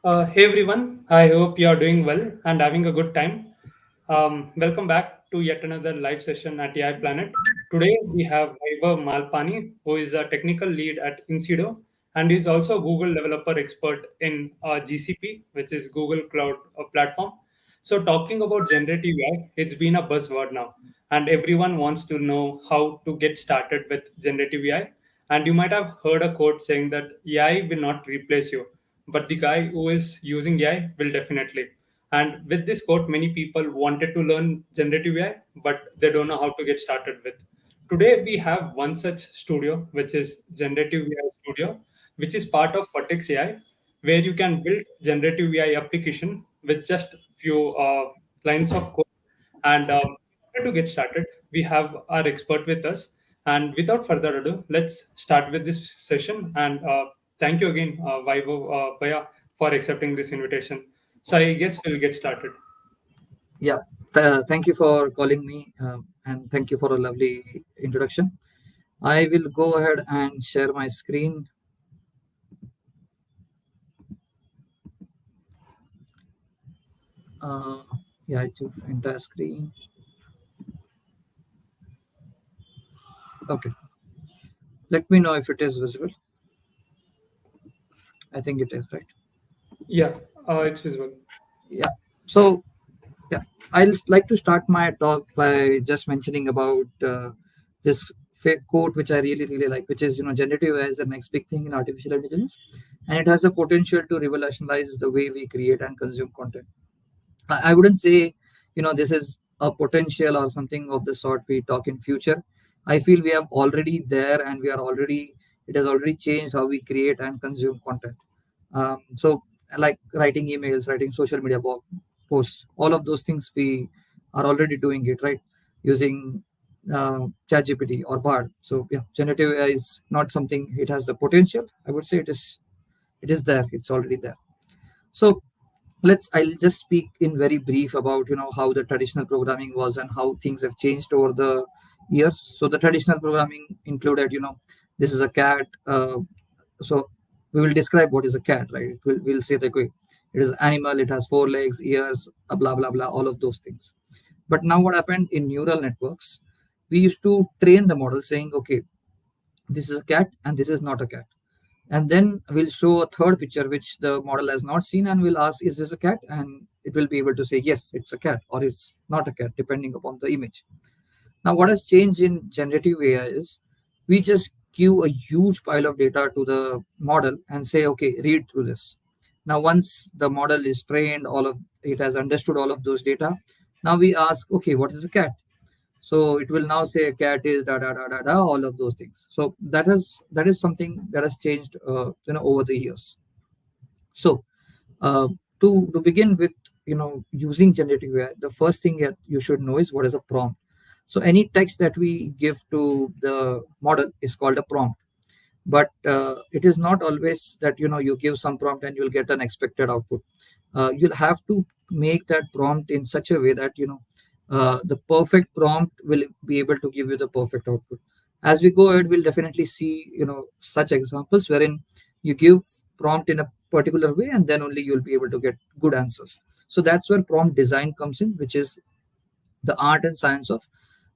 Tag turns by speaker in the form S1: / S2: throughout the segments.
S1: Hey everyone, I hope you are doing well and having a good time. Welcome back to yet another live session at AI Planet. Today we have Vaibhav Malpani, who is a technical lead at Incedo and is also a Google developer expert in GCP, which is Google Cloud Platform. So, talking about generative AI, it's been a buzzword now, and everyone wants to know how to get started with generative AI. And you might have heard a quote saying that AI will not replace you, but the guy who is using AI will definitely. And with this quote, many people wanted to learn generative AI, but they don't know how to get started with. Today, we have one such studio, which is Generative AI Studio, which is part of Vertex AI, where you can build generative AI application with just few lines of code. And to get started, we have our expert with us. And without further ado, let's start with this session. And thank you again, Vaibhav Bhaiya, for accepting this invitation. So I guess we'll get started.
S2: Yeah, thank you for calling me, and thank you for a lovely introduction. I will go ahead and share my screen. Uh, yeah, to entire screen. Okay, let me know if it is visible. I think it is, right?
S1: Yeah, it's visible.
S2: Yeah. So, yeah, I'll like to start my talk by just mentioning about this fake quote, which I really, really like, which is, generative AI is the next big thing in artificial intelligence, and it has the potential to revolutionize the way we create and consume content. I wouldn't say, this is a potential or something of the sort we talk in future. I feel we have already there, and it has already changed how we create and consume content. So, like writing emails, writing social media posts, all of those things we are already doing it, right? Using ChatGPT or Bard. So, yeah, generative AI is not something, it has the potential. I would say it is there, it's already there. So, I'll just speak in very brief about how the traditional programming was and how things have changed over the years. So the traditional programming included, this is a cat. So we will describe what is a cat, right? We'll say that, okay, it is an animal, it has four legs, ears, blah blah blah, all of those things. But now what happened in neural networks, we used to train the model saying, okay, this is a cat and this is not a cat, and then we'll show a third picture which the model has not seen, and we'll ask, is this a cat? And it will be able to say yes, it's a cat, or it's not a cat, depending upon the image. Now what has changed in generative AI is we just give a huge pile of data to the model and say, okay, read through this. Now once the model is trained, all of it has understood all of those data. Now we ask, okay, what is a cat? So it will now say cat is da da da da da, all of those things. So that is something that has changed over the years. So uh, to begin with, using generative AI, the first thing that you should know is what is a prompt. So any text that we give to the model is called a prompt, but it is not always that you give some prompt and you'll get an expected output. You'll have to make that prompt in such a way that the perfect prompt will be able to give you the perfect output. As we go ahead, we'll definitely see such examples wherein you give prompt in a particular way and then only you'll be able to get good answers. So that's where prompt design comes in, which is the art and science of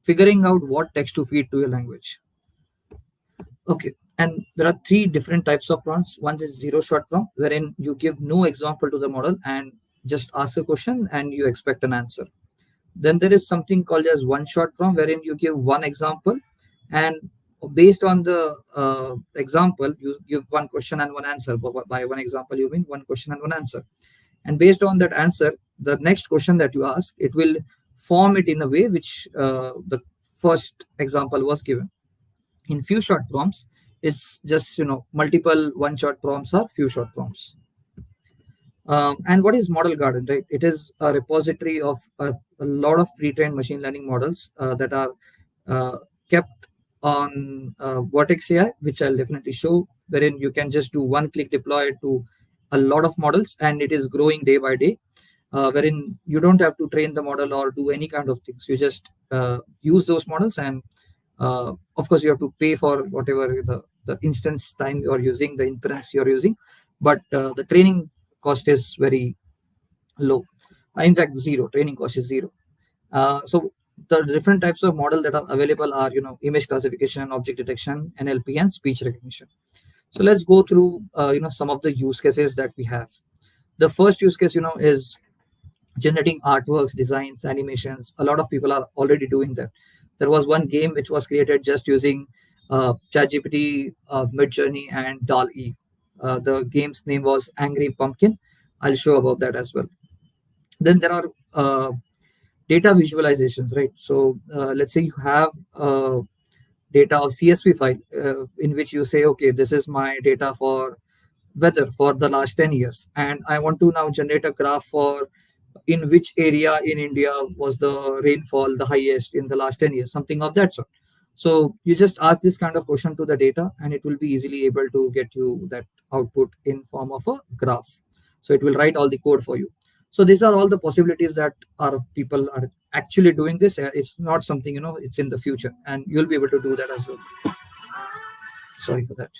S2: figuring out what text to feed to your language. Okay. And there are three different types of prompts. One is zero shot prompt, wherein you give no example to the model and just ask a question and you expect an answer. Then there is something called as one shot prompt, wherein you give one example, and based on the example, you give one question and one answer. By one example, you mean one question and one answer. And based on that answer, the next question that you ask, it will form it in a way which the first example was given. In few shot prompts, it's just multiple one shot prompts or few shot prompts. And what is model garden, right? It is a repository of a lot of pre-trained machine learning models that are uh, kept on Vertex AI, which I'll definitely show, wherein you can just do one click deploy to a lot of models, and it is growing day by day, wherein you don't have to train the model or do any kind of things. You just use those models, and of course you have to pay for whatever the instance time you're using, the inference you're using, but the training cost is very low. In fact, zero. Training cost is zero. So the different types of model that are available are, image classification, object detection, NLP, and speech recognition. So let's go through, some of the use cases that we have. The first use case, is generating artworks, designs, animations. A lot of people are already doing that. There was one game which was created just using ChatGPT, Midjourney, and DAL-E. The game's name was Angry Pumpkin. I'll show about that as well. Then there are data visualizations, right? So let's say you have data of CSV file in which you say, okay, this is my data for weather for the last 10 years, and I want to now generate a graph for in which area in India was the rainfall the highest in the last 10 years, something of that sort. So you just ask this kind of question to the data, and it will be easily able to get you that output in form of a graph. So it will write all the code for you. So these are all the possibilities that are people are actually doing this. It's not something, it's in the future, and you'll be able to do that as well. Sorry for that.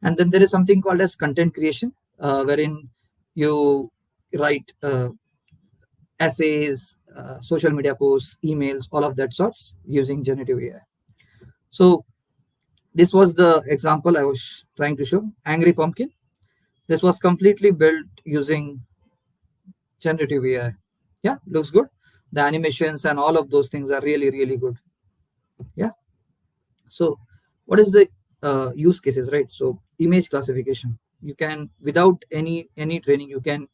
S2: And then there is something called as content creation, wherein you write essays, social media posts, emails, all of that sorts using generative AI. So this was the example I was trying to show. Angry Pumpkin. This was completely built using generative AI. Yeah, looks good. The animations and all of those things are really, really good. Yeah. So what is the use cases, right? So image classification. You can, without any training, you can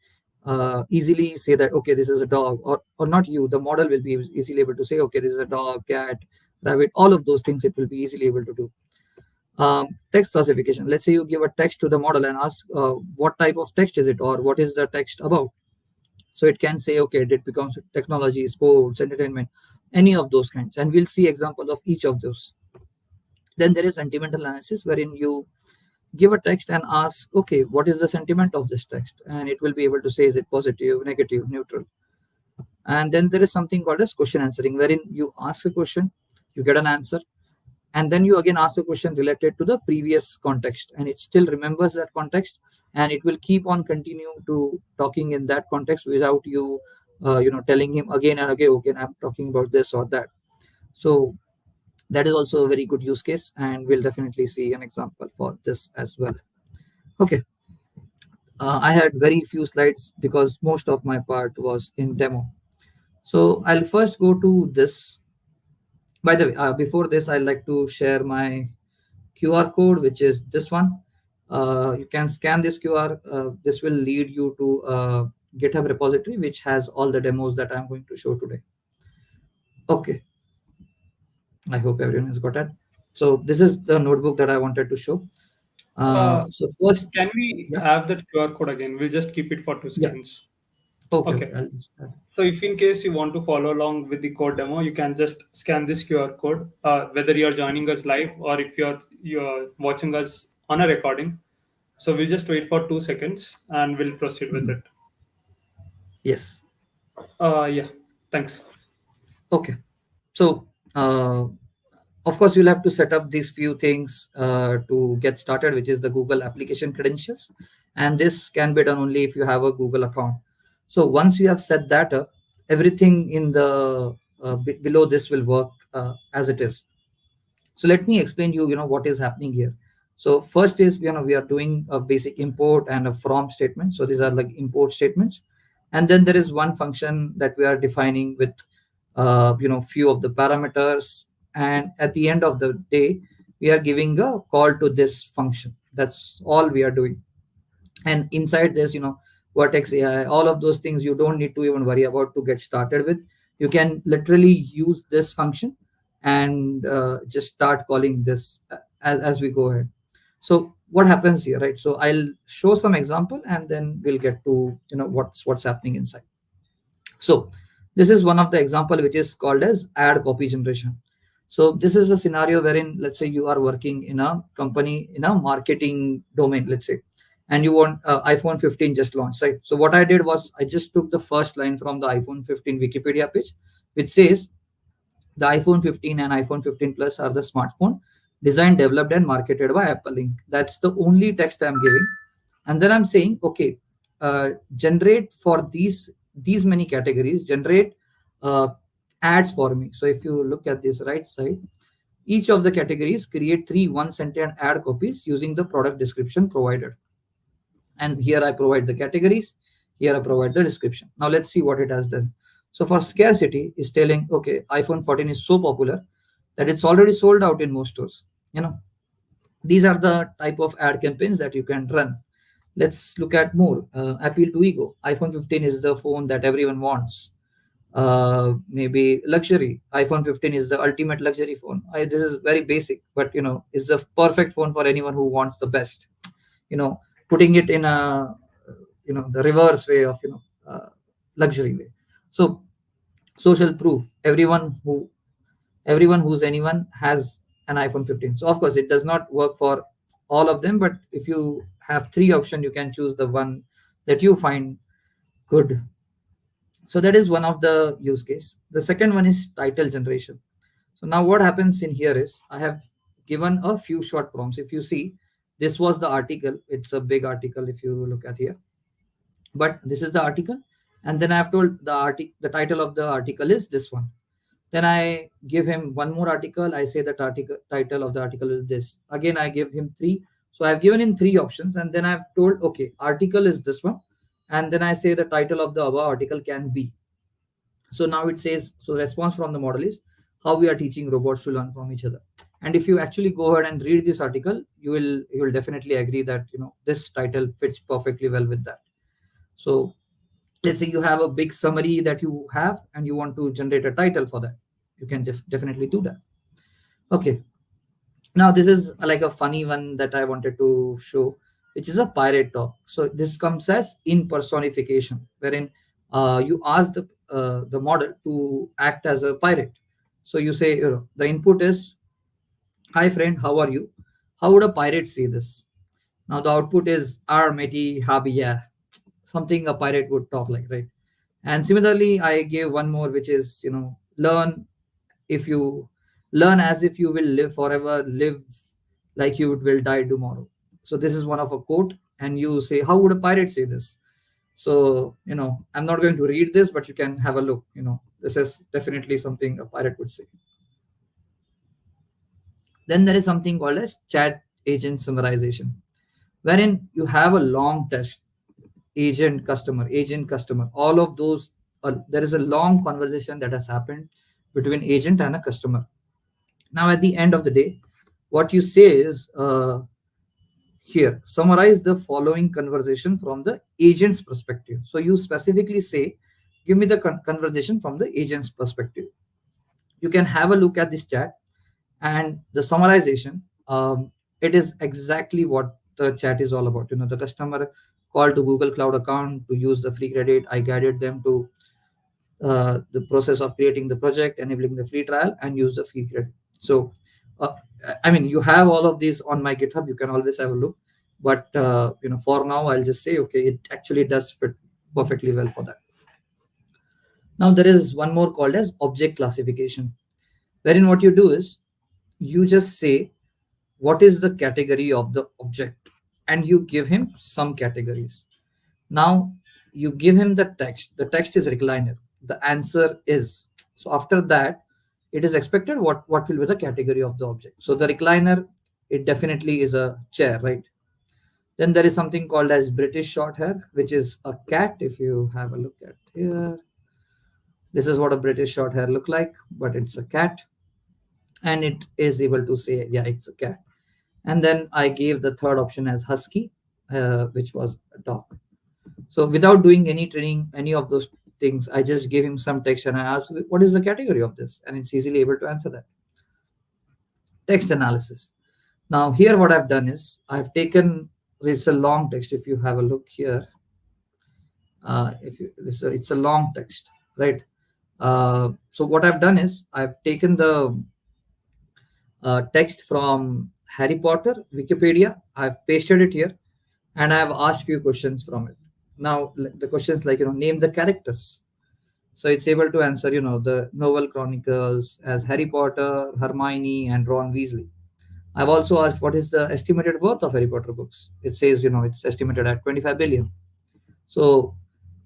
S2: easily say that, okay, this is a dog, or not you, the model will be easily able to say, okay, this is a dog, cat, rabbit, all of those things it will be easily able to do. Text classification. Let's say you give a text to the model and ask what type of text is it, or what is the text about. So it can say, okay, it becomes technology, sports, entertainment, any of those kinds, and we'll see example of each of those. Then there is sentimental analysis, wherein you give a text and ask, okay, what is the sentiment of this text, and it will be able to say, is it positive, negative, neutral. And then there is something called as question answering, wherein you ask a question, you get an answer, and then you again ask a question related to the previous context, and it still remembers that context, and it will keep on continue to talking in that context without you telling him again and again, okay, I'm talking about this or that. So that is also a very good use case, and we'll definitely see an example for this as well. Okay. I had very few slides because most of my part was in demo. So I'll first go to this. By the way, before this, I'd like to share my QR code, which is this one. You can scan this QR. This will lead you to a GitHub repository, which has all the demos that I'm going to show today. Okay. I hope everyone has got it. So this is the notebook that I wanted to show.
S1: Uh,
S2: So first,
S1: can we
S2: yeah,
S1: have that QR code again? We'll just keep it for two
S2: yeah.
S1: seconds.
S2: Okay, okay.
S1: Okay.
S2: I'll just have.
S1: So if in case you want to follow along with the code demo, you can just scan this QR code, whether you're joining us live or if you're watching us on a recording. So we'll just wait for 2 seconds and we'll proceed with
S2: Mhm.
S1: it.
S2: Yes.
S1: Yeah, thanks.
S2: Okay. So, of course, you'll have to set up these few things to get started, which is the Google application credentials. And this can be done only if you have a Google account. So once you have set that up, everything in the below this will work as it is. So let me explain you, what is happening here. So first is, we are doing a basic import and a from statement. So these are like import statements. And then there is one function that we are defining with, few of the parameters. And at the end of the day, we are giving a call to this function. That's all we are doing. And inside this, Vertex AI, all of those things you don't need to even worry about to get started with. You can literally use this function and just start calling this as we go ahead. So what happens here, right? So I'll show some example, and then we'll get to what's happening inside. So this is one of the example which is called as ad copy generation. So this is a scenario wherein, let's say, you are working in a company in a marketing domain, let's say, and you want iPhone 15 just launched, right? So what I did was I just took the first line from the iPhone 15 Wikipedia page, which says the iPhone 15 and iPhone 15 Plus are the smartphone designed, developed, and marketed by Apple Inc. That's the only text I'm giving. And then I'm saying, okay, generate for these many categories, generate uh, ads for me. So if you look at this right side, each of the categories create three one sentence ad copies using the product description provided. And here I provide the categories, here I provide the description. Now let's see what it has done. So for scarcity is telling, okay, iPhone 14 is so popular that it's already sold out in most stores. You know, these are the type of ad campaigns that you can run. Let's look at more. Appeal to ego. iPhone 15 is the phone that everyone wants. Maybe luxury. iPhone 15 is the ultimate luxury phone. This is very basic, but is the perfect phone for anyone who wants the best. You know, putting it in a the reverse way of luxury way. So social proof. Everyone who's anyone has an iPhone 15. So of course it does not work for all of them, but if you have three options, you can choose the one that you find good. So that is one of the use case. The second one is title generation. So now what happens in here is I have given a few short prompts. If you see, this was the article. It's a big article if you look at here, but this is the article. And then I have told the title of the article is this one. Then I give him one more article. I say that article title of the article is this. Again, I give him three. So I've given him three options, and then I've told, okay, article is this one. And then I say the title of the above article can be. So now it says, so response from the model is how we are teaching robots to learn from each other. And if you actually go ahead and read this article, you will definitely agree that this title fits perfectly well with that. So let's say you have a big summary that you have and you want to generate a title for that, you can definitely do that. Okay, now this is like a funny one that I wanted to show, which is a pirate talk. So this comes as in personification, wherein you ask the model to act as a pirate. So you say, the input is, hi friend, how are you? How would a pirate say this? Now the output is, ar matey habiya, something a pirate would talk like, right? And similarly, I gave one more, which is, learn if you learn as if you will live forever, live like you will die tomorrow. So this is one of a quote, and you say, how would a pirate say this? So, I'm not going to read this, but you can have a look. This is definitely something a pirate would say. Then there is something called as chat agent summarization, wherein you have a long test, agent customer, all of those. There is a long conversation that has happened between agent and a customer. Now at the end of the day, what you say is, here summarize the following conversation from the agent's perspective. So you specifically say, give me the conversation from the agent's perspective. You can have a look at this chat and the summarization. It is exactly what the chat is all about. The customer called to Google Cloud account to use the free credit. I guided them to the process of creating the project, enabling the free trial, and use the free credit. So, uh, I mean, you have all of these on my GitHub. You can always have a look. But for now, I'll just say, okay, it actually does fit perfectly well for that. Now there is one more called as object classification, wherein what you do is you just say what is the category of the object, and you give him some categories. Now you give him the text. The text is recliner. The answer is, so after that, it is expected what will be the category of the object. So the recliner, it definitely is a chair, right? Then there is something called as British short hair, which is a cat. If you have a look at here, this is what a British short hair look like, but it's a cat, and it is able to say, yeah, it's a cat. And then I gave the third option as husky, which was a dog. So without doing any training, any of those things, I just gave him some text and I asked, what is the category of this? And it's easily able to answer that. Text analysis. Now here what I've done is I've taken, it's a long text. If you have a look here, if you it's a long text, right? So what I've done is I've taken the text from Harry Potter Wikipedia. I've pasted it here, and I've asked few questions from it. Now the questions like, name the characters. So it's able to answer, the novel chronicles as Harry Potter, Hermione, and Ron Weasley. I've also asked what is the estimated worth of Harry Potter books. It says, it's estimated at 25 billion. So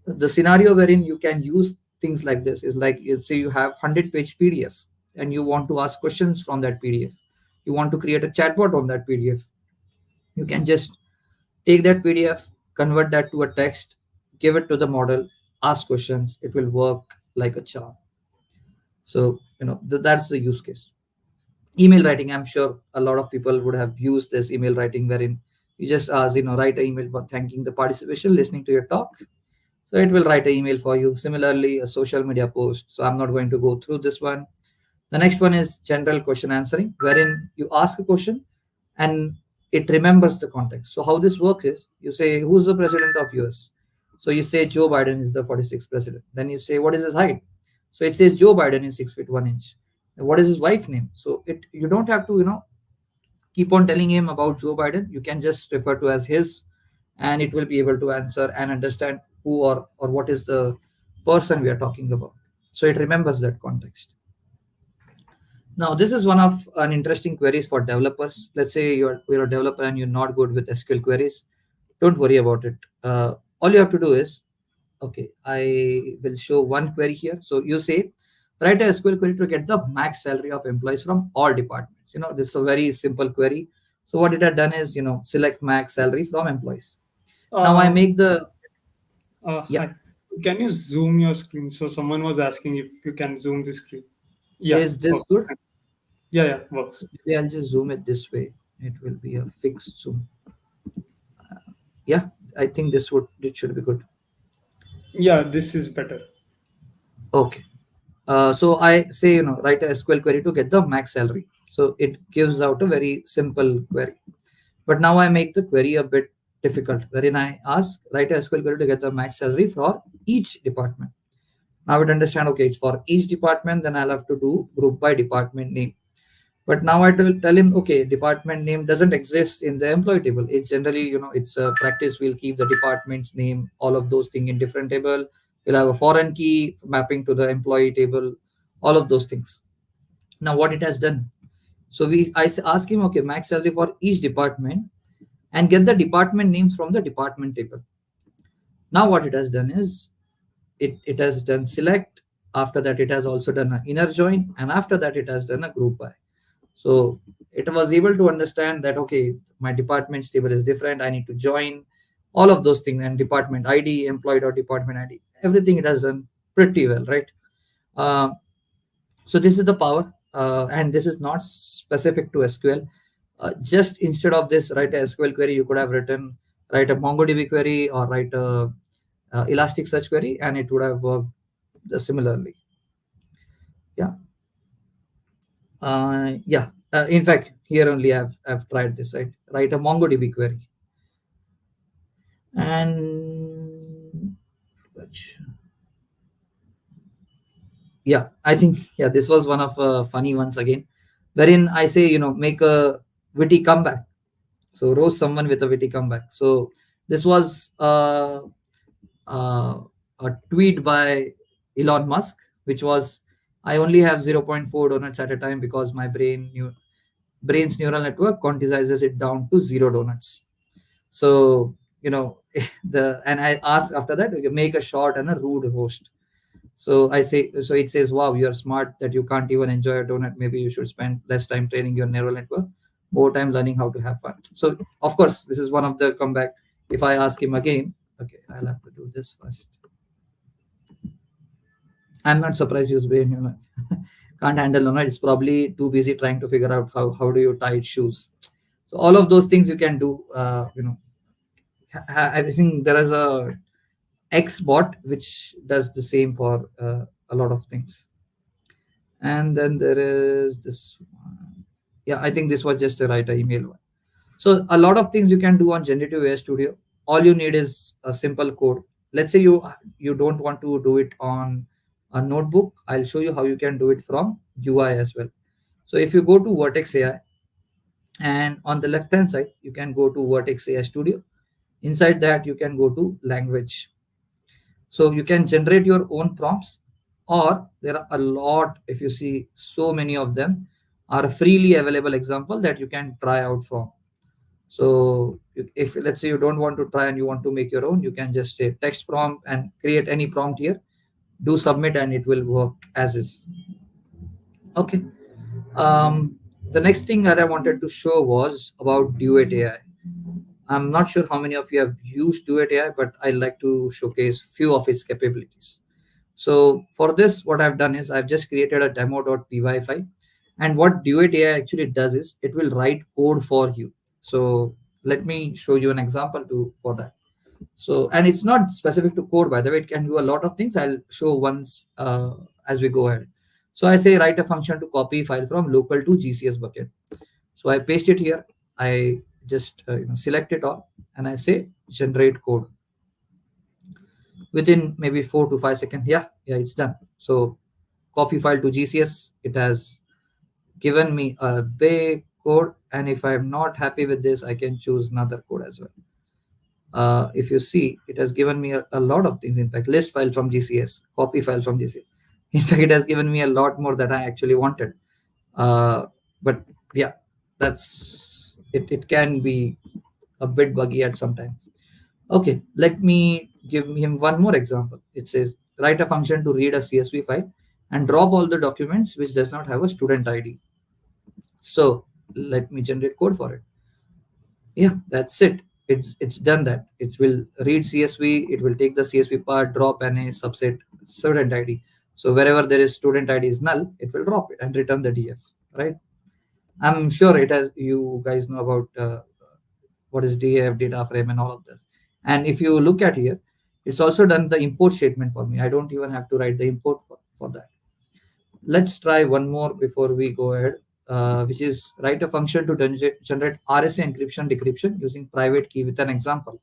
S2: the scenario wherein you can use things like this is like, say you have 100-page PDF and you want to ask questions from that PDF. You want to create a chatbot on that PDF. You can just take that PDF, convert that to a text, give it to the model, ask questions. It will work like a charm. So that's the use case. Email writing, I'm sure a lot of people would have used this email writing, wherein you just ask, write an email for thanking the participation, listening to your talk. So it will write an email for you. Similarly, a social media post. So I'm not going to go through this one. The next one is general question answering, wherein you ask a question and it remembers the context. So how this works is, you say, who's the president of US? So you say Joe Biden is the 46th president. Then you say, what is his height? So it says Joe Biden is 6 feet 1 inch. And what is his wife's name? So you don't have to keep on telling him about Joe Biden. You can just refer to as his, and it will be able to answer and understand who or what is the person we are talking about. So it remembers that context. Now, this is one of an interesting queries for developers. Let's say you're a developer and you're not good with SQL queries. Don't worry about it. All you have to do is, okay, I will show one query here. So you say, write a SQL query to get the max salary of employees from all departments. This is a very simple query. So what it had done is, select max salary from employees. Now I
S1: Um,
S2: make the, yeah,
S1: Hi. Can you zoom your screen? So someone was asking if you can zoom the screen. Yeah.
S2: is this
S1: Okay.
S2: good?
S1: Yeah, yeah, works.
S2: Maybe I'll just zoom it this way. It will be a fixed zoom. Yeah, I think it should be good.
S1: Yeah, this is better.
S2: Okay. So I say, write a SQL query to get the max salary. So it gives out a very simple query. But now I make the query a bit difficult, wherein I ask, write a SQL query to get the max salary for each department. Now I would understand, okay, it's for each department, then I'll have to do group by department name. But now I tell him, okay, department name doesn't exist in the employee table. It's generally, it's a practice. We'll keep the department's name, all of those things in different table. We'll have a foreign key mapping to the employee table, all of those things. Now what it has done. So ask him, okay, max salary for each department and get the department names from the department table. Now what it has done is, it has done select. After that, it has also done an inner join, and after that, it has done a group by. So it was able to understand that, okay, my department's table is different. I need to join all of those things, and department ID, employee or department ID, everything it has done pretty well, right? Uh, so this is the power, and this is not specific to SQL. Just instead of this, write a SQL query, you could have write a MongoDB query or write a Elasticsearch query, and it would have worked similarly. Yeah. Yeah. In fact, here only I've tried this. Right, write a MongoDB query, and which, yeah, I think, yeah, this was one of funny ones again, wherein I say, make a witty comeback. So roast someone with a witty comeback. So this was uh, a tweet by Elon Musk, which was, I only have zero point 0.4 donuts at a time because my brain's neural network quantizes it down to 0 donuts. So the and I ask after that, okay, make a short and a rude roast. So I say, so it says, wow, you're smart that you can't even enjoy a donut. Maybe you should spend less time training your neural network, more time learning how to have fun. So of course, this is one of the comeback. If I ask him again, okay, I'll have to do this first. I'm not surprised you's brain, can't handle donut. It's probably too busy trying to figure out how do you tie its shoes. So all of those things you can do. I think there is a X bot which does the same for a lot of things. And then there is this one. Yeah, I think this was just a write a email one. So a lot of things you can do on Generative AI Studio. All you need is a simple code. Let's say you don't want to do it on a notebook. I'll show you how you can do it from UI as well. So if you go to Vertex AI, and on the left hand side you can go to Vertex AI Studio. Inside that you can go to language. So you can generate your own prompts, or there are a lot, if you see, so many of them are freely available example that you can try out from. So if let's say you don't want to try and you want to make your own, you can just say text prompt and create any prompt here, do submit, and it will work as is. Okay. Um, the next thing that I wanted to show was about Duet AI. I'm not sure how many of you have used Duet AI, but I like to showcase few of its capabilities. So for this, what I've done is I've just created a demo.py file. And what Duet AI actually does is it will write code for you. So let me show you an example to for that. So, and it's not specific to code, by the way, it can do a lot of things. I'll show once as we go ahead. So I say write a function to copy file from local to GCS bucket. So I paste it here. I just select it all and I say generate code within maybe 4 to 5 seconds. Yeah, it's done. So copy file to GCS. It has given me a big code, and if I'm not happy with this, I can choose another code as well. If you see, it has given me a lot of things. In fact, list file from GCS, copy file from GCS. In fact, it has given me a lot more that I actually wanted. But yeah, that's it. It can be a bit buggy at sometimes. Okay, let me give him one more example. It says write a function to read a CSV file and drop all the documents which does not have a student ID. So let me generate code for it. Yeah, that's it. It's done that. It will read CSV, it will take the CSV part, drop and a subset student ID. So wherever there is student ID is null, it will drop it and return the DF, right? I'm sure it has, you guys know about what is DF, data frame, and all of this. And if you look at here, it's also done the import statement for me. I don't even have to write the import for that. Let's try one more before we go ahead, which is write a function to generate RSA encryption decryption using private key with an example.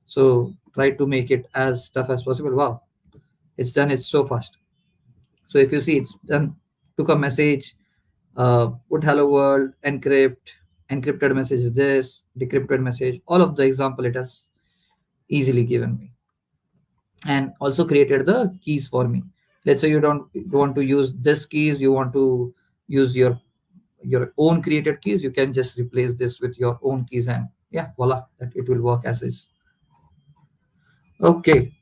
S2: So try to make it as tough as possible. Wow, it's done. It's so fast. So if you see, it's done. Took a message, put hello world, encrypt, encrypted message is this, decrypted message, all of the example it has easily given me, and also created the keys for me. Let's say you don't want to use this keys, you want to use your own created keys, you can just replace this with your own keys, and yeah, voila, that it will work as is. Okay,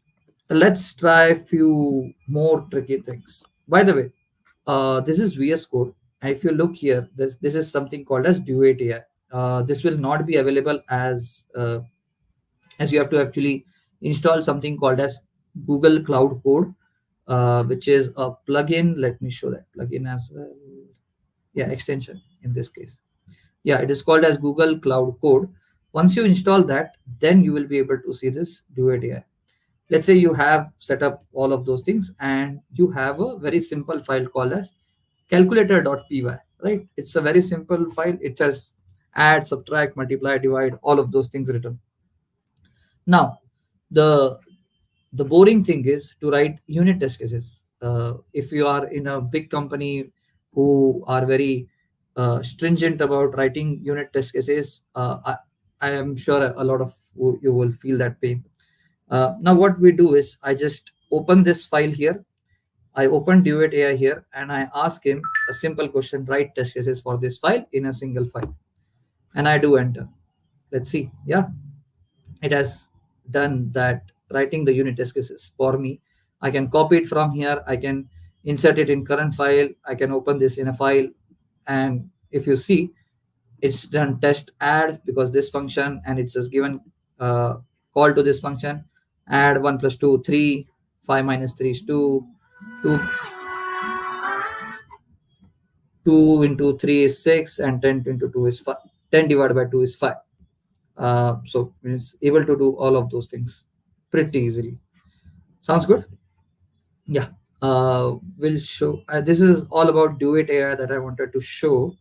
S2: let's try a few more tricky things. By the way, this is VS Code. And if you look here, this is something called as Duet AI. This will not be available as you have to actually install something called as Google Cloud Code, which is a plugin. Let me show that plugin as well. Yeah, extension in this case. Yeah, it is called as Google Cloud Code. Once you install that, then you will be able to see this Duet AI. Let's say you have set up all of those things and you have a very simple file called as calculator.py, right? It's a very simple file. It has add, subtract, multiply, divide, all of those things written. Now, the the boring thing is to write unit test cases. If you are in a big company who are very stringent about writing unit test cases, I am sure a lot of you will feel that pain. Now, what we do is I just open this file here. I open Duet AI here and I ask him a simple question: write test cases for this file in a single file, and I do enter. Let's see. Yeah, it has done that, writing the unit test cases for me. I can copy it from here. I can insert it in current file. I can open this in a file, and if you see, it's done test add because this function, and it's just given call to this function, add 1 plus 2 3, 5 minus 3 is 2, 2 2 into 3 is 6, and 10 into 2 is 5. 10 divided by 2 is 5. So it's able to do all of those things pretty easily. Sounds good. Yeah. We'll show, this is all about Duet AI that I wanted to show.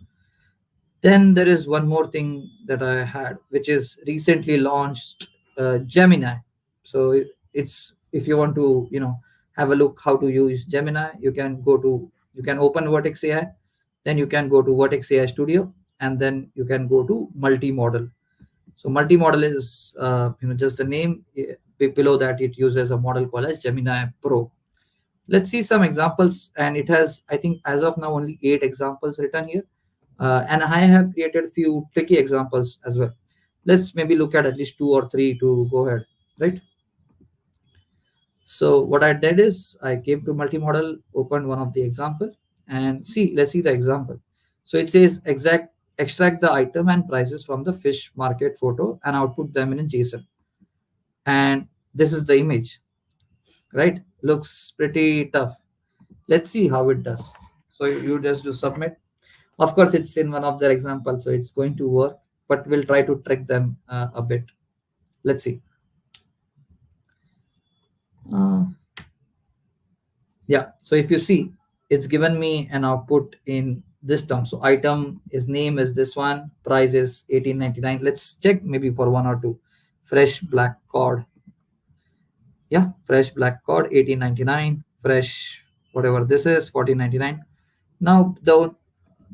S2: Then there is one more thing that I had, which is recently launched Gemini. So it's, if you want to, have a look how to use Gemini, you can open Vertex AI, then you can go to Vertex AI Studio, and then you can go to multi-model. So multi-model is just the name. Below that, it uses a model called as Gemini Pro. Let's see some examples, and it has, I think, as of now only 8 examples written here, and I have created few tricky examples as well. Let's maybe look at least two or three to go ahead, right? So what I did is I came to multi-model, opened one of the example, and let's see the example. So it says extract the item and prices from the fish market photo and output them in a JSON. And this is the image, right? Looks pretty tough. Let's see how it does. So you just do submit. Of course, it's in one of their examples, so it's going to work, but we'll try to trick them a bit. Let's see. Uh, yeah, so if you see, it's given me an output in this term. So item is name is this one, price is 18.99. Let's check maybe for one or two. Fresh black cod. Yeah, fresh black cod 18.99. Fresh whatever this is 14.99. Now the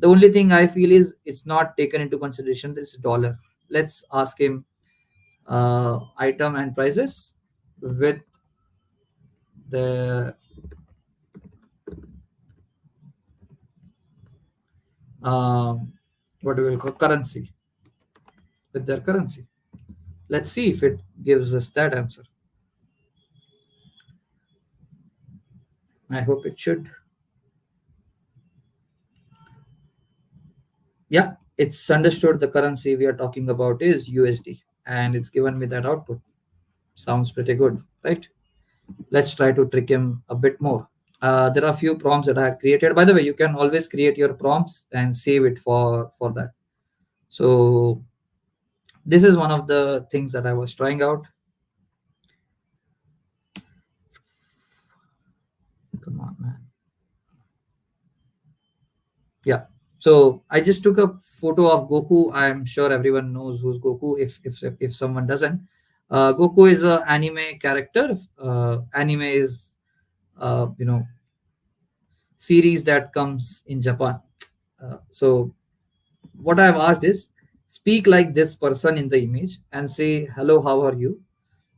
S2: only thing I feel is it's not taken into consideration this dollar. Let's ask him item and prices with the um, what do we call currency, with their currency. Let's see if it gives us that answer. I hope it should. Yeah, it's understood the currency we are talking about is USD, and it's given me that output. Sounds pretty good, right? Let's try to trick him a bit more. There are a few prompts that I had created. By the way, you can always create your prompts and save it for that. So this is one of the things that I was trying out. Come on, man. Yeah. So I just took a photo of Goku. I'm sure everyone knows who's Goku. If someone doesn't, Goku is a anime character. Anime is you know series that comes in Japan. So what I've asked is speak like this person in the image and say hello, how are you?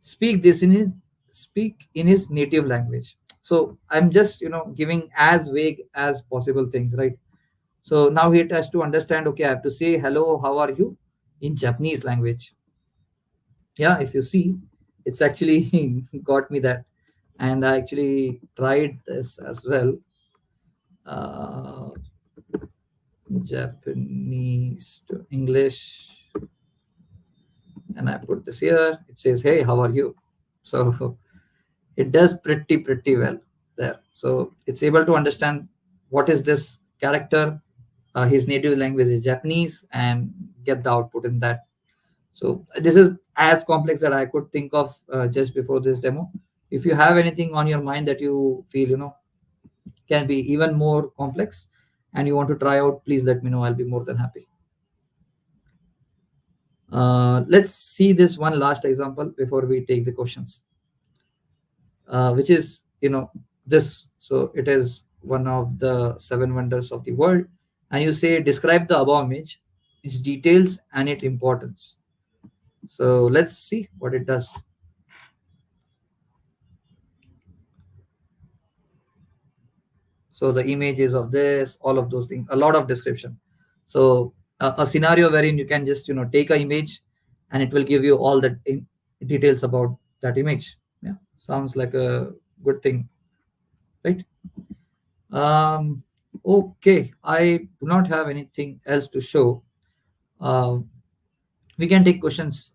S2: Speak this in his, speak in his native language. So I'm just giving as vague as possible things, right? So now it has to understand, okay, I have to say hello, how are you in Japanese language. Yeah, if you see, it's actually got me that. And I actually tried this as well. Uh, Japanese to English. And I put this here. It says, hey, how are you? So it does pretty well there. So it's able to understand what is this character. His native language is Japanese, and get the output in that. So this is as complex that I could think of just before this demo. If you have anything on your mind that you feel can be even more complex and you want to try out, please let me know. I'll be more than happy. Let's see this one last example before we take the questions, which is this. So it is one of the seven wonders of the world, and you say describe the above image, its details and its importance. So let's see what it does. So the images of this, all of those things, a lot of description. So a scenario wherein you can just take a image and it will give you all the details about that image. Yeah, sounds like a good thing, right? um okay, I do not have anything else to show. We can take questions,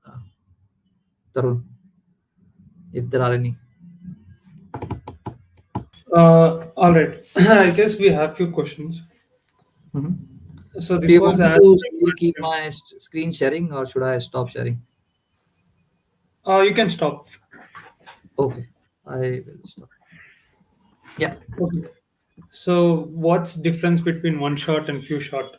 S2: Tarun, if there are any.
S1: All right. I guess we have few questions.
S2: Mhm.
S1: So
S2: So
S1: this
S2: you
S1: was
S2: want me
S1: as
S2: to still keep my screen sharing or should I stop sharing?
S1: you can stop.
S2: Okay, I will stop. Yeah.
S1: Okay. So what's difference between one shot and few shot?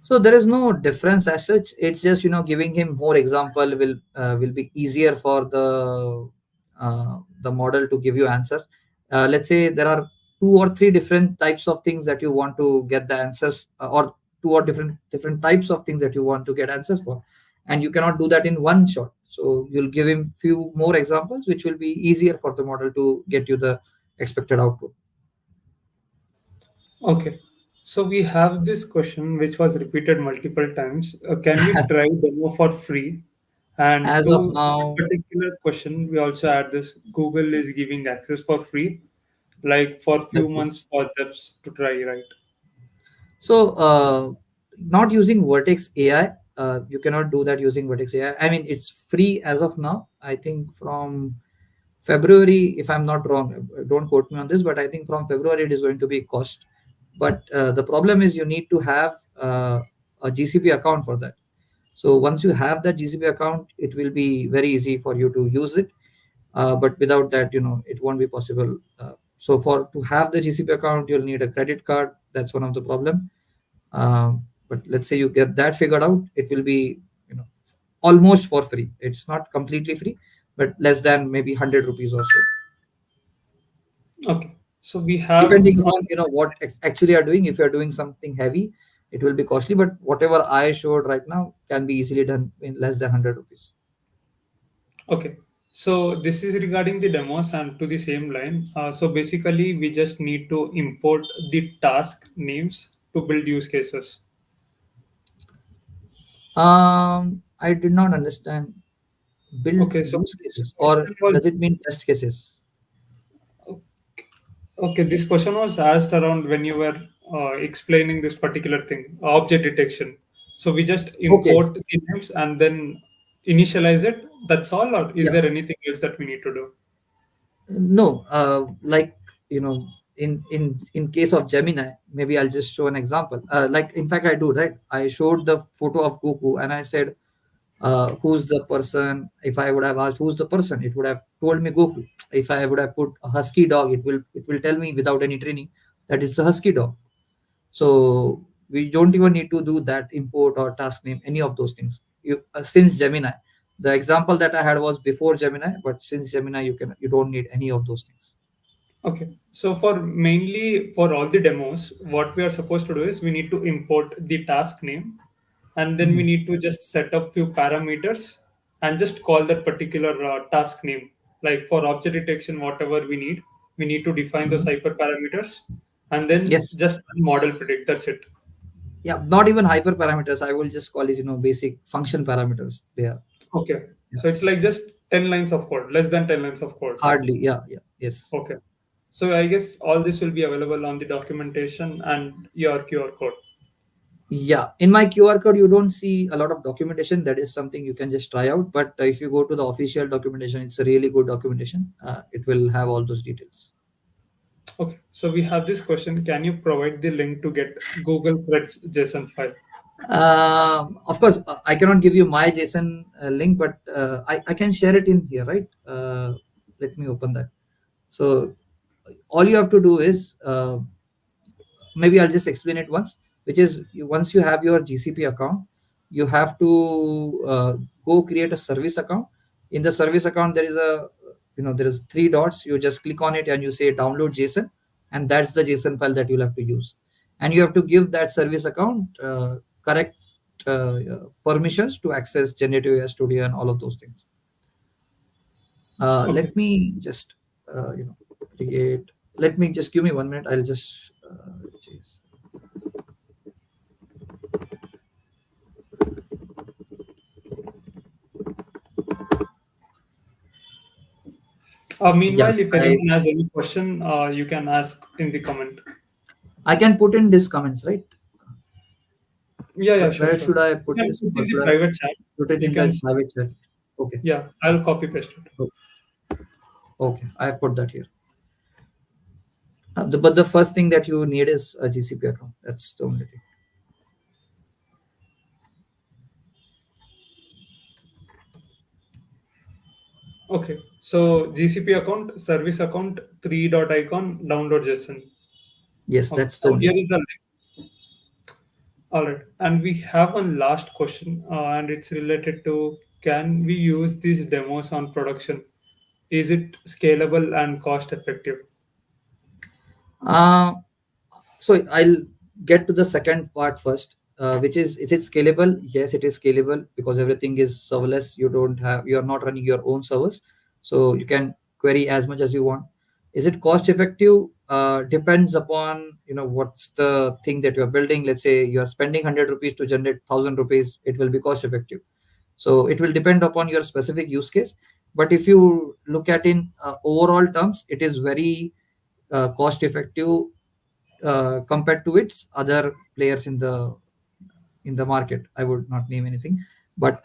S2: So there is no difference as such. It's just giving him more example will be easier for the model to give you answers. Let's say there are two or three different types of things that you want to get the answers, or two or different types of things that you want to get answers for, and you cannot do that in one shot. So you'll give him few more examples, which will be easier for the model to get you the expected output.
S1: Okay. So we have this question which was repeated multiple times. Can we try demo for free? And
S2: As of
S1: to
S2: now,
S1: that particular question, we also add this: Google is giving access for free, like for few
S2: that's it.
S1: months for devs to try, right?
S2: So, not using Vertex AI, you cannot do that using Vertex AI. I mean, it's free as of now. I think from February, if I'm not wrong, don't quote me on this, but I think from February it is going to be cost. But the problem is you need to have a GCP account for that. So once you have that GCP account, it will be very easy for you to use it. But without that, it won't be possible. So for to have the GCP account, you'll need a credit card. That's one of the problem. But let's say you get that figured out, it will be almost for free. It's not completely free, but less than maybe 100 rupees or so,
S1: Okay. So we have
S2: depending
S1: on
S2: upon what actually you are doing. If you are doing something heavy, it will be costly. But whatever I showed right now can be easily done in less than 100 rupees.
S1: okay. So this is regarding the demos and to the same line. So basically, we just need to import the task names to build use cases.
S2: I did not understand. Build
S1: Okay. So
S2: use
S1: this
S2: cases, or
S1: question was
S2: does it mean test cases?
S1: okay. This question was asked around when you were explaining this particular thing, object detection. So we just
S2: Okay.
S1: import the names and then initialize it. That's all, or is
S2: Yeah.
S1: there anything else that we need to do?
S2: No, like in case of Gemini, maybe I'll just show an example. Like in fact, I do, right. I showed the photo of Goku and I said, who's the person. If I would have asked who's the person, it would have told me Goku. If I would have put a husky dog, it will tell me without any training that it's a husky dog. So we don't even need to do that import or task name, any of those things. Since Gemini, the example that I had was before Gemini, but since Gemini, you don't need any of those things.
S1: Okay. So for mainly for all the demos, what we are supposed to do is we need to import the task name and then we
S2: Mhm.
S1: need to just set up few parameters and just call that particular task name. Like for object detection, whatever we need to define those
S2: Mhm.
S1: hyperparameters and then
S2: Yes.
S1: just model predict. That's it.
S2: Yeah. Not even hyperparameters. I will just call it, basic function parameters. They are.
S1: Okay.
S2: Yeah.
S1: So it's like just 10 lines of code, less than 10 lines of code.
S2: Hardly. Yeah. Yeah. Yes.
S1: Okay. So I guess all this will be available on the documentation and your QR code.
S2: Yeah, in my QR code, you don't see a lot of documentation. That is something you can just try out. But if you go to the official documentation, it's a really good documentation. It will have all those details.
S1: Okay, so we have this question. Can you provide the link to get Google Threads JSON file?
S2: Of course, I cannot give you my JSON link, but I can share it in here, right? Let me open that. So all you have to do is maybe I'll just explain it once, which is once you have your GCP account, you have to go create a service account. In the service account, there is three dots. You just click on it and you say download JSON, and that's the JSON file that you'll have to use. And you have to give that service account correct permissions to access Generative AI Studio and all of those things.
S1: Okay,
S2: Let me just create. Let me just give me 1 minute. I'll just yeah.
S1: meanwhile, if
S2: I
S1: anyone has any question, you can ask in the comment.
S2: I can put in these comments, right?
S1: Yeah, yeah,
S2: But
S1: sure,
S2: where
S1: sure.
S2: should I
S1: You
S2: put
S1: can
S2: this,
S1: put
S2: or
S1: in the
S2: should I
S1: private chat.
S2: put it
S1: You
S2: in the
S1: can,
S2: private chat? Okay.
S1: yeah, I'll copy paste it.
S2: o- Okay. I have put that here. But the first thing that you need is a GCP account. That's the only thing.
S1: Okay, so GCP account, service account, three dot icon, download JSON.
S2: Yes,
S1: Okay,
S2: that's the
S1: so
S2: only
S1: here
S2: thing.
S1: is the link. All right, and we have one last question, and it's related to can we use these demos on production? Is it scalable and cost effective?
S2: Uh, so I'll get to the second part first, which is it scalable? Yes, it is scalable because everything is serverless. You are not running your own servers, so you can query as much as you want. Is it cost effective? depends upon what's the thing that you're building. Let's say you're spending 100 rupees to generate 1000 rupees, it will be cost effective. So it will depend upon your specific use case. But if you look at in overall terms, it is very cost effective compared to its other players in the market. I would not name anything, but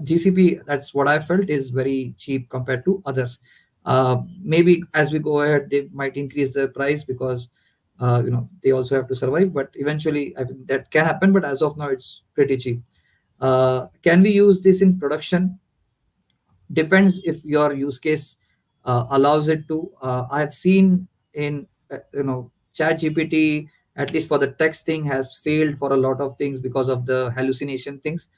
S2: GCP, that's what I felt, is very cheap compared to others. Maybe as we go ahead, they might increase the price because they also have to survive. But eventually, I think that can happen. But as of now, it's pretty cheap. Can we use this in production? Depends if your use case allows it to. I've seen in chat gpt, at least for the text thing, has failed for a lot of things because of the hallucination things.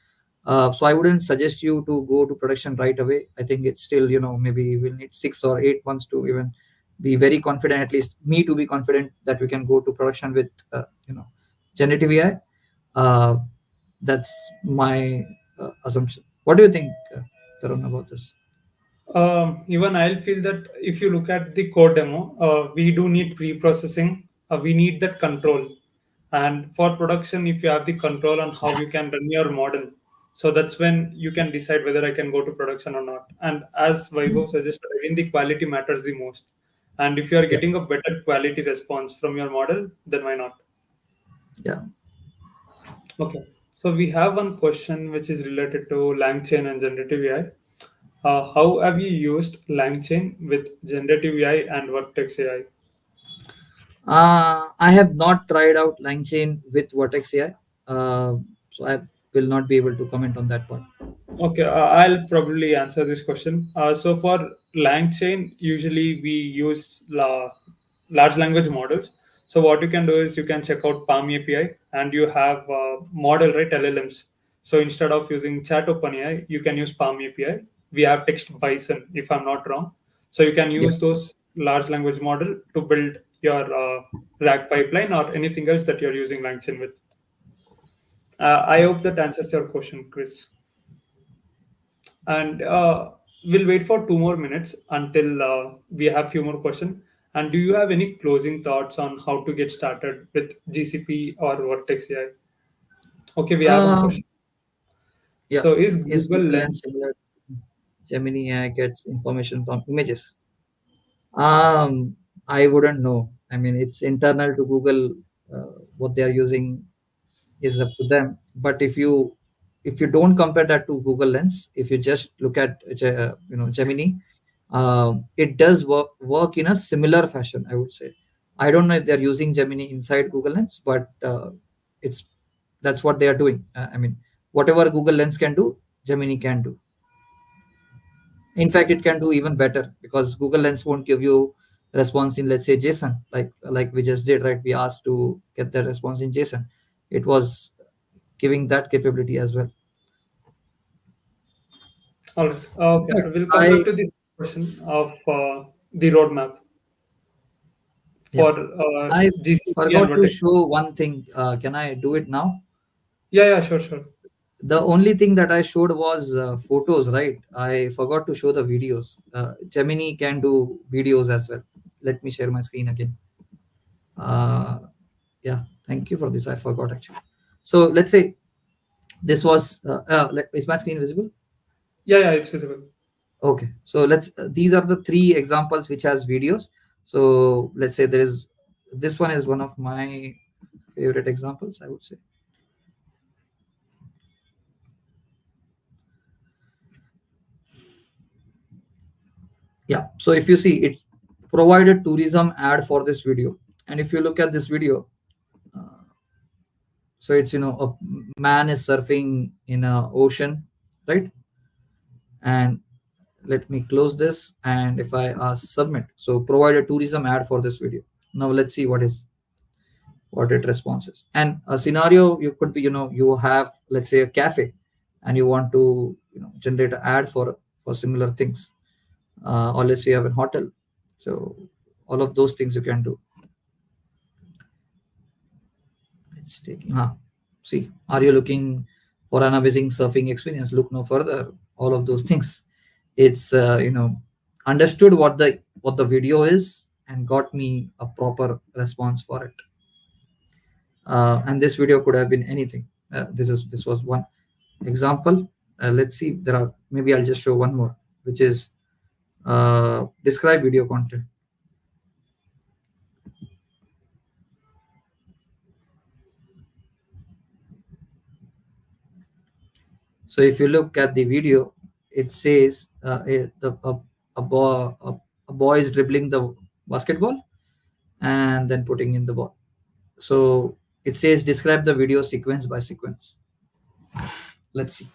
S2: So I wouldn't suggest you to go to production right away. I think it's still, maybe we'll need 6 or 8 months to even be very confident, at least me to be confident that we can go to production with generative AI. uh, that's my assumption. What do you think, Tarun, about this?
S1: Even I'll feel that if you look at the core demo, we do need pre-processing. We need that control. And for production, if you have the control on how you can run your model, so that's when you can decide whether I can go to production or not. And as Vaibhav suggested, again, the quality matters the most. And if you are
S2: Yeah,
S1: getting a better quality response from your model, then why not?
S2: yeah.
S1: Okay. So we have one question which is related to LangChain and generative AI. How have you used LangChain with generative AI and Vertex AI?
S2: I have not tried out LangChain with Vertex AI, so I will not be able to comment on that part.
S1: Okay, I'll probably answer this question. So for LangChain, usually we use large language models. So what you can do is you can check out Palm API and you have model, right, LLMs. So instead of using Chat OpenAI, you can use Palm API. We have Text Bison, if I'm not wrong. So you can
S2: Yeah.
S1: use those large language model to build your RAG pipeline or anything else that you're using LangChain with. I hope that answers your question, Chris. And we'll wait for 2 more minutes until we have few more questions. And do you have any closing thoughts on how to get started with GCP or Vertex AI? Okay, we have one
S2: Um,
S1: question.
S2: yeah.
S1: So is
S2: Is
S1: Google
S2: Google
S1: Lens?
S2: Lens similar to Gemini AI gets information from images? I wouldn't know. I mean, it's internal to Google. What they are using is up to them. But if you don't compare that to Google Lens, if you just look at Gemini, it does work in a similar fashion, I would say. I don't know if they're using Gemini inside Google Lens, but it's that's what they are doing. I mean, whatever Google Lens can do, Gemini can do. In fact, it can do even better because Google Lens won't give you response in, let's say, JSON, like we just did, right? We asked to get the response in JSON. It was giving that capability as well.
S1: All right.
S2: In
S1: Okay,
S2: fact,
S1: we'll come back
S2: I
S1: to this question of the roadmap
S2: yeah,
S1: for
S2: I
S1: GCP and
S2: forgot to
S1: Vertex.
S2: show one thing. Can I do it now?
S1: Yeah, yeah, sure, sure.
S2: The only thing that I showed was photos, right? I forgot to show the videos. Gemini can do videos as well. Let me share my screen again. Uh, yeah, thank you for this. I forgot actually. So let's say this was. Is my screen visible?
S1: Yeah, yeah, it's visible.
S2: Okay. So these are the three examples which has videos. So let's say there is this one is one of my favorite examples, I would say. Yeah. So if you see, it provided tourism ad for this video, and if you look at this video, uh, so it's a man is surfing in a ocean, right? And let me close this, and if I ask submit, so provide a tourism ad for this video. Now let's see what it responses. And a scenario you could be, you have, let's say, a cafe, and you want to generate an ad for similar things, or let's say you have a hotel. So all of those things you can do. It's taking see, are you looking for an amazing surfing experience? Look no further. All of those things. It's understood what the video is, and got me a proper response for it. And this video could have been anything. This was one example. Let's see, there are, maybe I'll just show one more, which is describe video content. So if you look at the video, it says a boy is dribbling the basketball and then putting in the ball. So it says describe the video sequence by sequence. Let's see.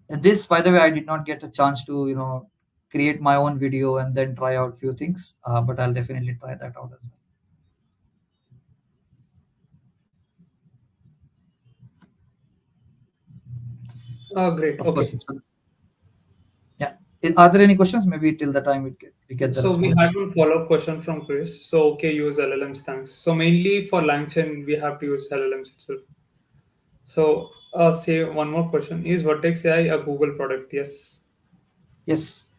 S2: And this, by the way, I did not get a chance to create my own video and then try out few things, but I'll definitely try that out as well.
S1: Great.
S2: Of
S1: Okay.
S2: course, yeah. Are there any questions? Maybe till the time we get the
S1: So we had
S2: response.
S1: one follow-up question from Chris. So okay, use LLMs, thanks. So mainly for LangChain, we have to use LLMs itself. So say one more question. Is Vertex AI a Google product? Yes.
S2: Yes.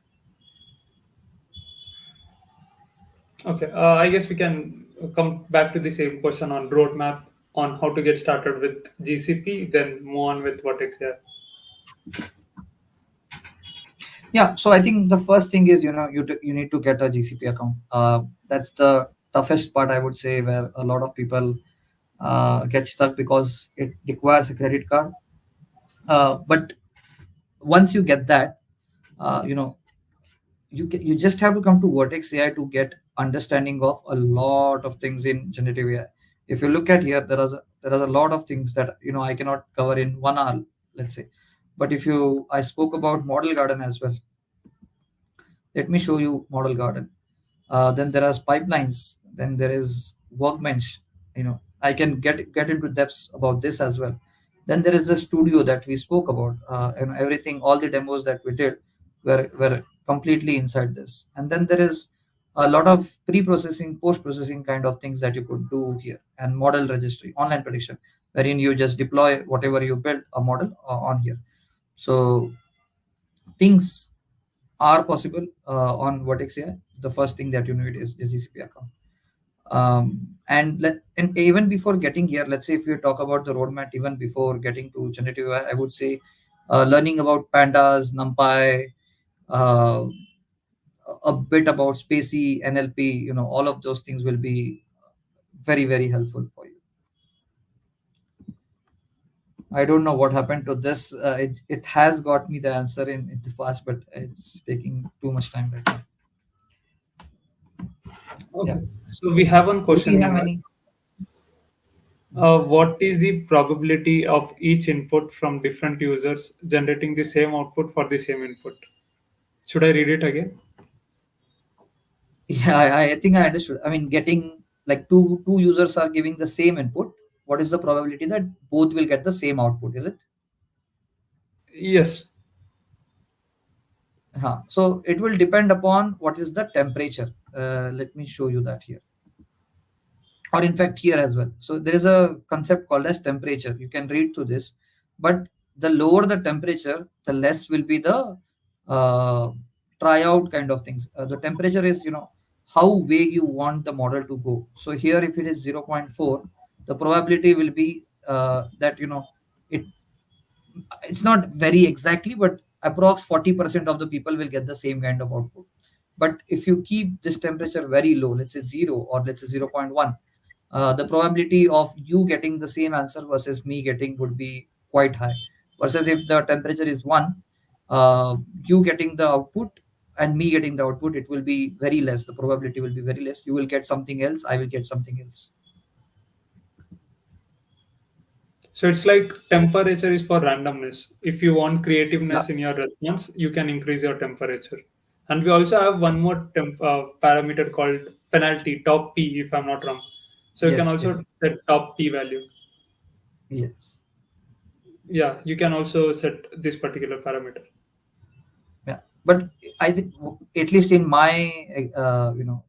S1: Okay. I guess we can come back to the same question on roadmap on how to get started with GCP, then move on with Vertex AI.
S2: Yeah, so I think the first thing is you need to get a GCP account. That's the toughest part, I would say, where a lot of people get stuck because it requires a credit card. But once you get that, uh, you know you just have to come to Vertex AI to get understanding of a lot of things in generative AI. If you look at here, there is a lot of things that I cannot cover in 1 hour, let's say. But if you I spoke about model garden as well. Let me show you model garden. Then there are pipelines. Then there is workbench. I can get into depths about this as well. Then there is the studio that we spoke about, and everything, all the demos that we did were completely inside this. And then there is a lot of pre-processing, post-processing kind of things that you could do here, and model registry, online prediction, wherein you just deploy whatever you built a model on here. So things are possible on Vertex AI. The first thing that you need is the GCP account. And even before getting here, let's say if we talk about the roadmap, even before getting to generative AI, I would say learning about pandas, NumPy, uh, a bit about Spacey, NLP, all of those things will be very, very helpful for you. I don't know what happened to this. It has got me the answer in the past, but it's taking too much time right now. Yeah.
S1: Okay. So we have one
S2: Do we
S1: question
S2: have
S1: here.
S2: any?
S1: What is the probability of each input from different users generating the same output for the same input? Should I read it again?
S2: Yeah, I think I understood. I mean, getting like two users are giving the same input. What is the probability that both will get the same output? Is it?
S1: Yes.
S2: So it will depend upon what is the temperature. Let me show you that here, or in fact here as well. So there is a concept called as temperature. You can read through this, but the lower the temperature, the less will be the uh, tryout kind of things. The temperature is how vague you want the model to go. So here, if it is 0.4, the probability will be that it it's not very exactly, but approx 40% of the people will get the same kind of output. But if you keep this temperature very low, let's say 0 or let's say 0.1, the probability of you getting the same answer versus me getting would be quite high. Versus if the temperature is 1, you getting the output and me getting the output, it will be very less. The probability will be very less. You will get something else, I will get something else.
S1: So it's like temperature is for randomness. If you want
S2: Yeah.
S1: creativeness in your response, you can increase your temperature. And we also have one more parameter called penalty, top P, if I'm not wrong. So you can
S2: Yes,
S1: also
S2: yes,
S1: set top P value.
S2: yes.
S1: Yeah, you can also set this particular parameter.
S2: Yeah, but I think at least in my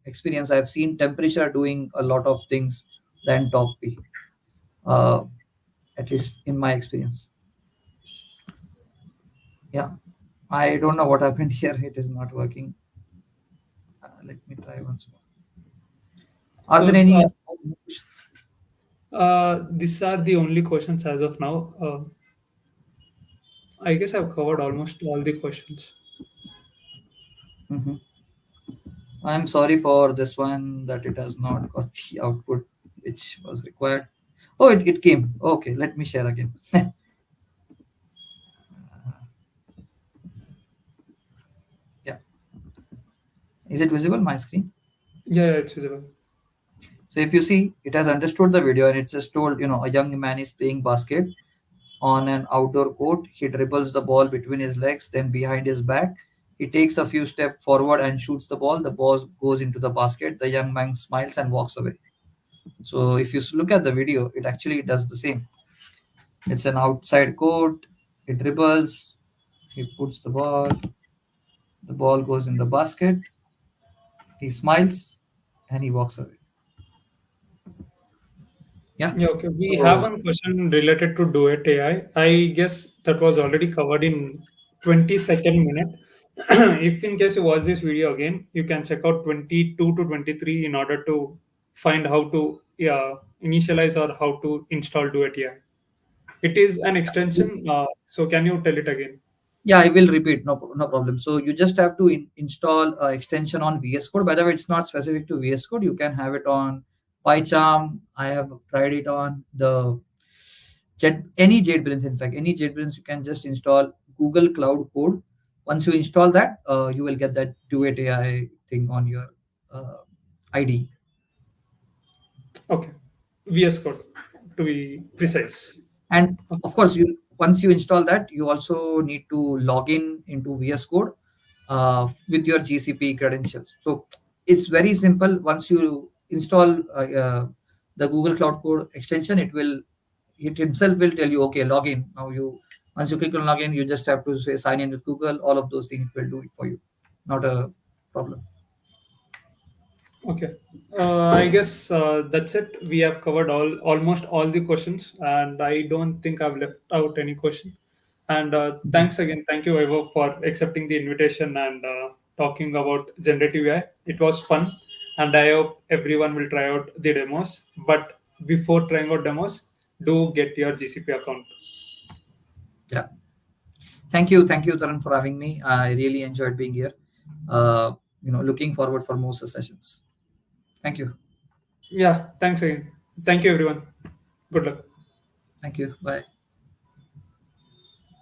S2: experience, I've seen temperature doing a lot of things than top P. At least in my experience. Yeah. I don't know what happened here. It is not working. Let me try once more. Are there
S1: So
S2: any?
S1: these are the only questions as of now. I guess I've covered
S2: Okay.
S1: almost all the questions.
S2: Mhm. I'm sorry for this one that it has not got the output which was required. Oh, it came. Okay, let me share again. Yeah. Is it visible, my screen?
S1: Yeah, it's visible.
S2: So if you see, it has understood the video and it's just told, a young man is playing basket on an outdoor court. He dribbles the ball between his legs, then behind his back. He takes a few steps forward and shoots the ball. The ball goes into the basket. The young man smiles and walks away. So if you look at the video, it actually does the same. It's an outside court. He dribbles. He puts the ball. The ball goes in the basket. He smiles and he walks away. Yeah.
S1: Yeah, okay. We have
S2: So
S1: one question related to Duet AI. I guess that was already covered in 22nd minute. If in case you watch this video again, you can check out 22 to 23 in order to find how to, yeah, initialize or how to install Duet AI. It is an extension. So can you tell it again?
S2: yeah, I will repeat. No problem. So you just have to install extension on VS Code. By the way, it's not specific to VS Code. You can have it on PyCharm. I have tried it on the any JetBrains. In fact, any JetBrains, you can just install Google Cloud Code. Once you install that, you will get that Duet AI thing on your uh, ID.
S1: Okay. VS Code to be precise.
S2: And
S1: Okay.
S2: of course, you once you install that, you also need to log in into VS Code with your GCP credentials. So it's very simple. Once you install the Google Cloud Code extension, it himself will tell you, okay, login. Now you once you click on login, you just have to say sign in with Google. All of those things it will do it for you. Not a problem.
S1: Okay. I guess that's it. We have covered almost all the questions, and I don't think I've left out any question. And
S2: Mhm.
S1: thanks again. Thank you, Vaibhav, for accepting the invitation and talking about generative AI. It was fun, and I hope everyone will try out the demos. But before trying out demos, do get your GCP account.
S2: Yeah. Thank you, Taran, for having me. I really enjoyed being here. Uh, looking forward for more sessions. Thank you.
S1: Yeah. Thanks again. Thank you, everyone. Good luck.
S2: Thank you. Bye.